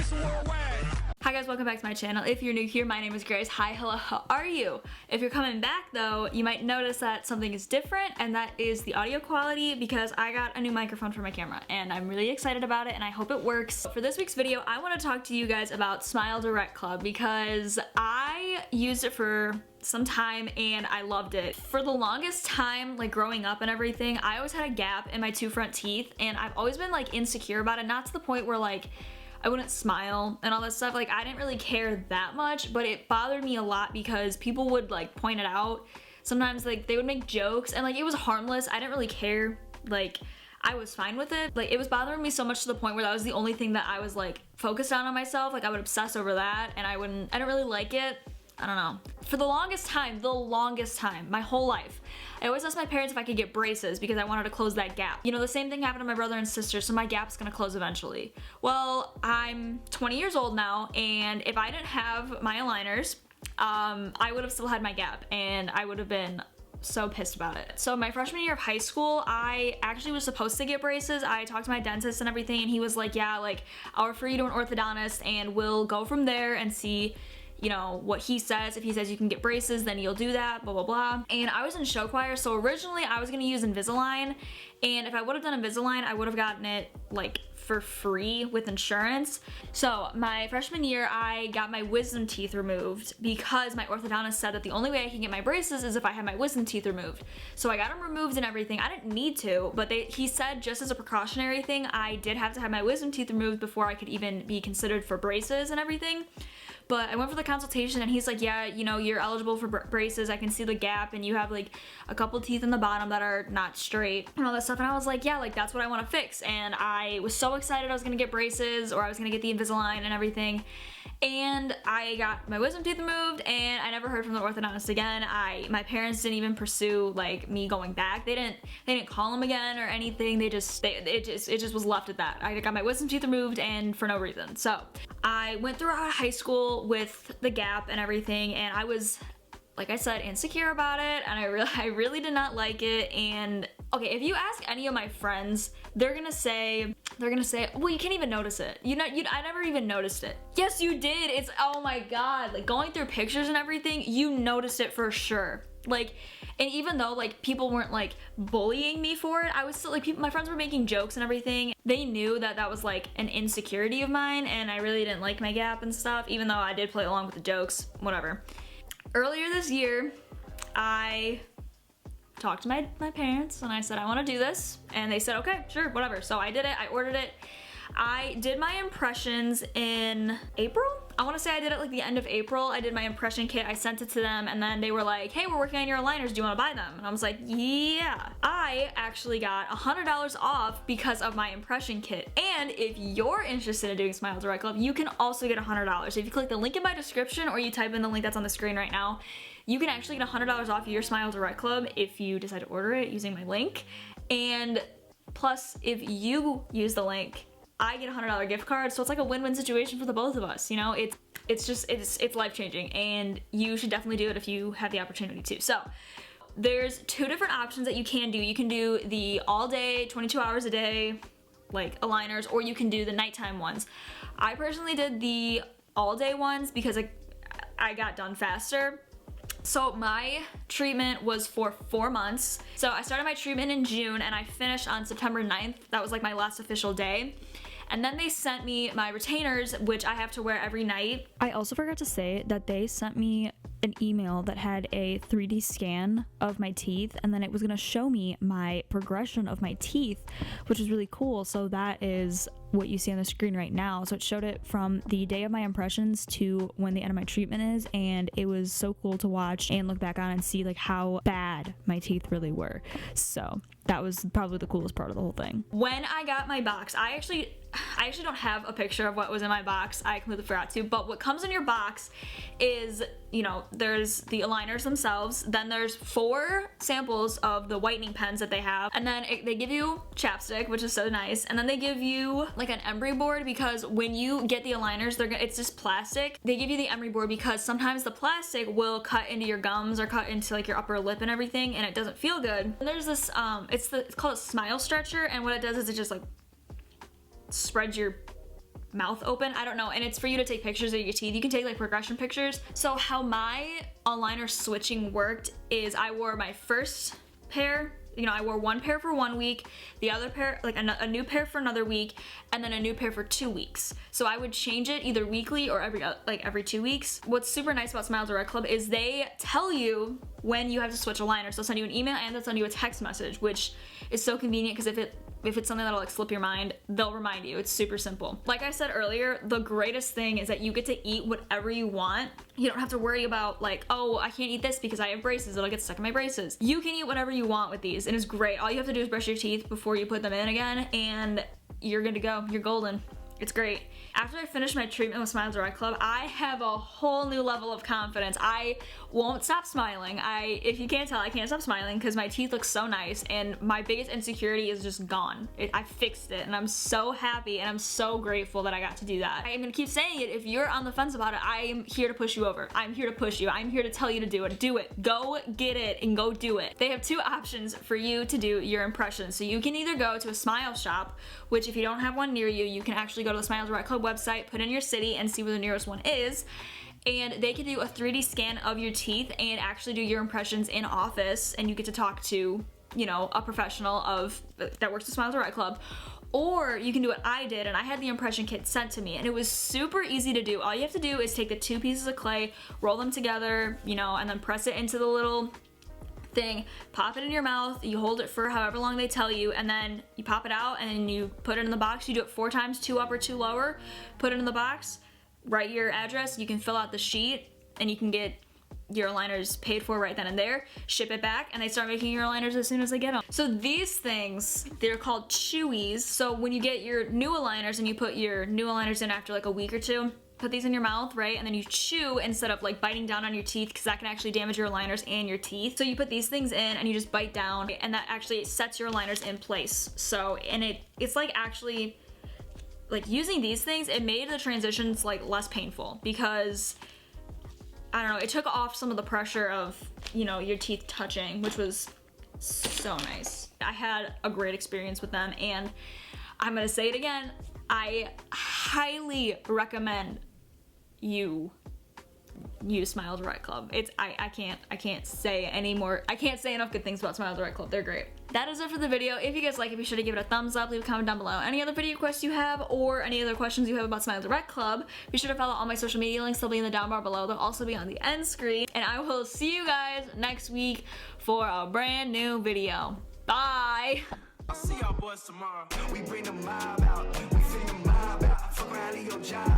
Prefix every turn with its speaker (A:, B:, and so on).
A: Peace worldwide.
B: Hi guys, welcome back to my channel. If you're new here, my name is Grace. Hi, hello, how are you? If you're coming back though, you might notice that something is different, and that is the audio quality, because I got a new microphone for my camera and I'm really excited about it and I hope it works. For this week's video, I want to talk to you guys about SmileDirectClub because I used it for some time and I loved it. For the longest time, like growing up and everything, I always had a gap in my two front teeth and I've always been like insecure about it, not to the point where like I wouldn't smile and all that stuff. Like I didn't really care that much, but it bothered me a lot because people would like point it out. Sometimes like they would make jokes and like it was harmless. I didn't really care. Like I was fine with it. Like it was bothering me so much to the point where that was the only thing that I was like focused on myself. Like I would obsess over that and I didn't really like it. I don't know. For the longest time, my whole life, I always asked my parents if I could get braces because I wanted to close that gap. You know, the same thing happened to my brother and sister, so my gap's gonna close eventually. Well, I'm 20 years old now, and if I didn't have my aligners, I would have still had my gap, and I would have been so pissed about it. So my freshman year of high school, I actually was supposed to get braces. I talked to my dentist and everything, and he was like, yeah, like, I'll refer you to an orthodontist, and we'll go from there and see, you know, what he says. If he says you can get braces, then you'll do that, blah, blah, blah. And I was in show choir, so originally I was gonna use Invisalign, and if I would have done Invisalign, I would have gotten it like for free with insurance. So my freshman year, I got my wisdom teeth removed because my orthodontist said that the only way I can get my braces is if I had my wisdom teeth removed. So I got them removed and everything. I didn't need to, but he said just as a precautionary thing, I did have to have my wisdom teeth removed before I could even be considered for braces and everything. But I went for the consultation and he's like, yeah, you know, you're eligible for braces. I can see the gap and you have like a couple teeth in the bottom that are not straight and all that stuff. And I was like, yeah, like that's what I want to fix. And I was so excited I was gonna get braces, or I was gonna get the Invisalign and everything. And I got my wisdom teeth removed and I never heard from the orthodontist again. My parents didn't even pursue like me going back. They didn't call him again or anything. It just was left at that. I got my wisdom teeth removed and for no reason. So I went throughout high school with the gap and everything, and I was, like I said, insecure about it, and I really did not like it. And okay, if you ask any of my friends, they're gonna say, well, you can't even notice it. I never even noticed it. Yes, you did. It's, oh my god, like going through pictures and everything, you noticed it for sure. Like, and even though like people weren't like bullying me for it, I was still like, my friends were making jokes and everything. They knew that that was like an insecurity of mine, and I really didn't like my gap and stuff, even though I did play along with the jokes, whatever. Earlier this year, I talked to my parents and I said, I want to do this, and they said, okay, sure, whatever. So I did it. I ordered it. I did my impressions in April. I want to say I did it like the end of April. I did my impression kit. I sent it to them, and then they were like, hey, we're working on your aligners. Do you want to buy them? And I was like, yeah. I actually got $100 off because of my impression kit. And if you're interested in doing SmileDirectClub, you can also get $100. If you click the link in my description or you type in the link that's on the screen right now, you can actually get $100 off your SmileDirectClub if you decide to order it using my link. And plus, if you use the link, I get a $100 gift card, so it's like a win-win situation for the both of us, you know? It's life-changing, and you should definitely do it if you have the opportunity to. So, there's two different options that you can do. You can do the all-day, 22 hours a day, like aligners, or you can do the nighttime ones. I personally did the all-day ones because I got done faster. So my treatment was for 4 months. So I started my treatment in June and I finished on September 9th. That was like my last official day. And then they sent me my retainers, which I have to wear every night. I also forgot to say that they sent me an email that had a 3D scan of my teeth, and then it was gonna show me my progression of my teeth, which is really cool. So that is what you see on the screen right now. So it showed it from the day of my impressions to when the end of my treatment is, and it was so cool to watch and look back on and see like how bad my teeth really were. So that was probably the coolest part of the whole thing. When I got my box, I actually don't have a picture of what was in my box. I completely forgot to, but what comes in your box is, you know, there's the aligners themselves, then there's 4 samples of the whitening pens that they have, and then they give you chapstick, which is so nice, and then they give you like an emery board, because when you get the aligners, it's just plastic. They give you the emery board because sometimes the plastic will cut into your gums or cut into like your upper lip and everything, and it doesn't feel good. And there's this, it's called a smile stretcher, and what it does is it just like spreads your mouth open, I don't know, and it's for you to take pictures of your teeth. You can take like progression pictures. So how my aligner switching worked is I wore my first pair, you know, I wore one pair for 1 week, the other pair, like a new pair for another week, and then a new pair for 2 weeks. So I would change it either weekly or every 2 weeks. What's super nice about SmileDirectClub is they tell you when you have to switch aligners. So they'll send you an email and they'll send you a text message, which is so convenient because if it's something that'll like slip your mind, they'll remind you. It's super simple. Like I said earlier, the greatest thing is that you get to eat whatever you want. You don't have to worry about like, oh, I can't eat this because I have braces, it'll get stuck in my braces. You can eat whatever you want with these, and it's great. All you have to do is brush your teeth before you put them in again, and you're good to go. You're golden. It's great. After I finish my treatment with SmileDirectClub, I have a whole new level of confidence. I won't stop smiling. If you can't tell, I can't stop smiling because my teeth look so nice, and my biggest insecurity is just gone. I fixed it, and I'm so happy, and I'm so grateful that I got to do that. I am gonna keep saying it. If you're on the fence about it, I am here to push you over. I'm here to push you. I'm here to tell you to do it. Do it. Go get it and go do it. They have 2 options for you to do your impressions. So you can either go to a smile shop, which if you don't have one near you, you can actually go to the SmileDirectClub website, put in your city, and see where the nearest one is. And they can do a 3D scan of your teeth and actually do your impressions in office, and you get to talk to, you know, a professional that works at SmileDirectClub. Or you can do what I did, and I had the impression kit sent to me, and it was super easy to do. All you have to do is take the 2 pieces of clay, roll them together, you know, and then press it into the little thing, pop it in your mouth, you hold it for however long they tell you, and then you pop it out and then you put it in the box. You do it 4 times, 2 up or 2 lower, put it in the box, write your address, you can fill out the sheet, and you can get your aligners paid for right then and there, ship it back, and they start making your aligners as soon as they get them. So these things, they're called chewies. So when you get your new aligners and you put your new aligners in after like a week or 2, put these in your mouth, right? And then you chew instead of like biting down on your teeth, because that can actually damage your aligners and your teeth. So you put these things in and you just bite down, and that actually sets your aligners in place. So, and it's like actually, like using these things, it made the transitions like less painful, because I don't know, it took off some of the pressure of, you know, your teeth touching, which was so nice. I had a great experience with them, and I'm gonna say it again, I highly recommend you use SmileDirectClub. I can't say enough good things about SmileDirectClub. They're great. That is it for the video. If you guys like it, be sure to give it a thumbs up, leave a comment down below. Any other video requests you have, or any other questions you have about SmileDirectClub, be sure to follow all my social media links. They'll be in the down bar below. They'll also be on the end screen. And I will see you guys next week for a brand new video. Bye!
A: I'll see y'all boys tomorrow. We bring the mob out. We sing the mob out. Fuck around in your job.